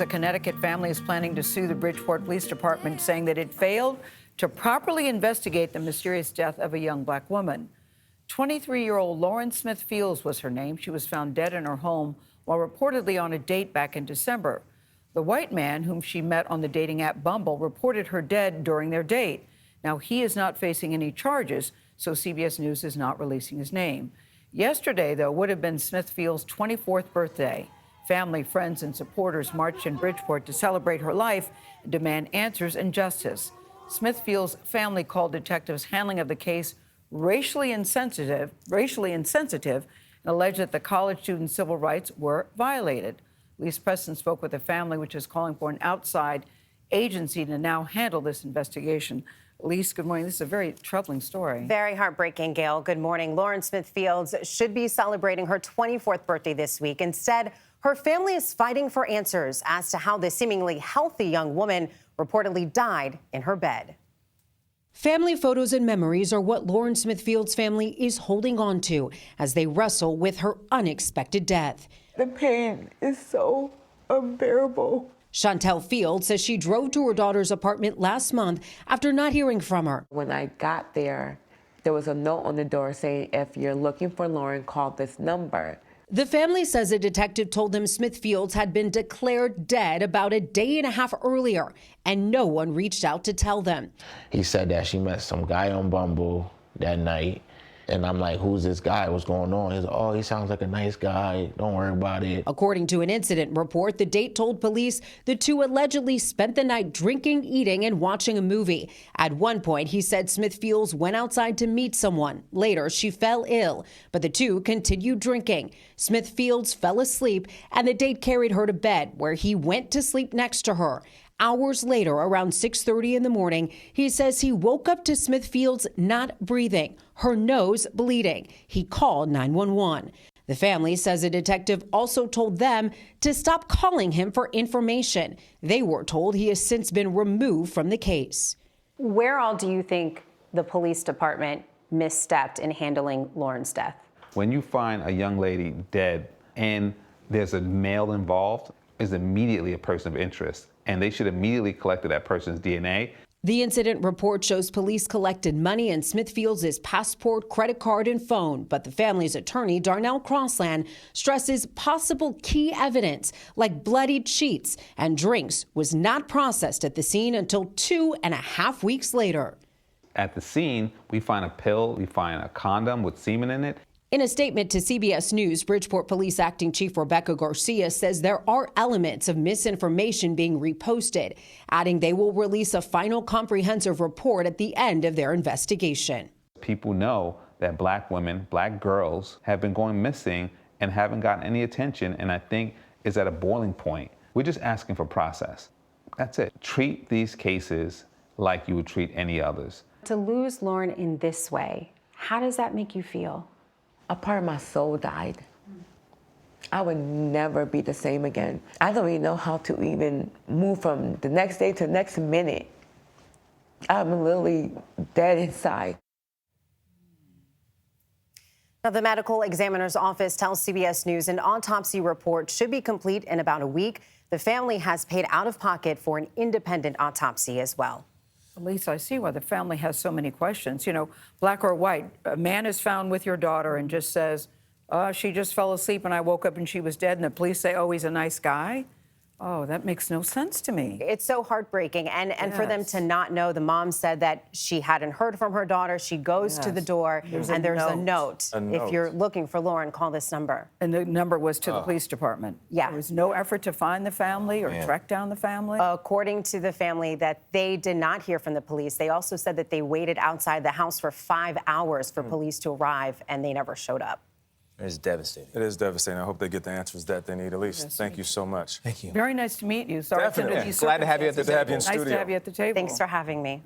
The Connecticut family is planning to sue the Bridgeport Police Department, saying that it failed to properly investigate the mysterious death of a young black woman. 23-year-old Lauren Smith Fields was her name. She was found dead in her home while reportedly on a date back in December. The white man, whom she met on the dating app Bumble, reported her dead during their date. Now, he is not facing any charges, so CBS News is not releasing his name. Yesterday, though, would have been Smith Fields' 24th birthday. Family, friends, and supporters marched in Bridgeport to celebrate her life and demand answers and justice. Smithfield's family called detectives' handling of the case racially insensitive, and alleged that the college student's civil rights were violated. Elise Preston spoke with the family, which is calling for an outside agency to now handle this investigation. Elise, good morning. This is a very troubling story. Very heartbreaking, Gayle. Good morning. Lauren Smith Fields should be celebrating her 24th birthday this week. Instead, her family is fighting for answers as to how this seemingly healthy young woman reportedly died in her bed. Family photos and memories are what Lauren Smith Fields' family is holding on to as they wrestle with her unexpected death. The pain is so unbearable. Chantel Fields says she drove to her daughter's apartment last month after not hearing from her. When I got there was a note on the door saying, if you're looking for Lauren, call this number. The family says a detective told them Smith Fields had been declared dead about a day and a half earlier, and no one reached out to tell them. He said that she met some guy on Bumble that night. And I'm like, who's this guy? What's going on? He's like, oh, he sounds like a nice guy. Don't worry about it. According to an incident report, the date told police the two allegedly spent the night drinking, eating, and watching a movie. At one point, he said Smith Fields went outside to meet someone. Later, she fell ill, but the two continued drinking. Smith Fields fell asleep, and the date carried her to bed, where he went to sleep next to her. Hours later, around 6:30 in the morning, he says he woke up to Smith Fields not breathing, her nose bleeding. He called 911. The family says a detective also told them to stop calling him for information. They were told he has since been removed from the case. Where all do you think the police department misstepped in handling Lauren's death? When you find a young lady dead and there's a male involved, is immediately a person of interest, and they should immediately collect that person's DNA. The incident report shows police collected money in Smith Fields' passport, credit card, and phone, but the family's attorney, Darnell Crossland, stresses possible key evidence like bloodied sheets and drinks was not processed at the scene until 2.5 weeks later. At the scene, we find a pill, we find a condom with semen in it. In a statement to CBS News, Bridgeport Police Acting Chief Rebecca Garcia says there are elements of misinformation being reposted, adding they will release a final comprehensive report at the end of their investigation. People know that black women, black girls have been going missing and haven't gotten any attention, and I think is at a boiling point. We're just asking for process. That's it. Treat these cases like you would treat any others. To lose Lauren in this way, how does that make you feel? A part of my soul died. I would never be the same again. I don't even know how to even move from the next day to the next minute. I'm literally dead inside. Now, the medical examiner's office tells CBS News an autopsy report should be complete in about a week. The family has paid out of pocket for an independent autopsy as well. Elise, I see why the family has so many questions. You know, black or white, a man is found with your daughter and just says, she just fell asleep and I woke up and she was dead, and the police say, oh, he's a nice guy. Oh, that makes no sense to me. It's so heartbreaking. And for them to not know, the mom said that she hadn't heard from her daughter. She goes to the door and there's a note. If you're looking for Lauren, call this number. And the number was to the police department. Yeah. There was no effort to find the family or track down the family? According to the family, that they did not hear from the police. They also said that they waited outside the house for 5 hours for police to arrive, and they never showed up. It's devastating. It is devastating. I hope they get the answers that they need. Elise, thank you so much. Thank you. Very nice to meet you. Sorry Definitely. under these Glad to have you at the circumstances. studio. Nice to have you at the table. Thanks for having me.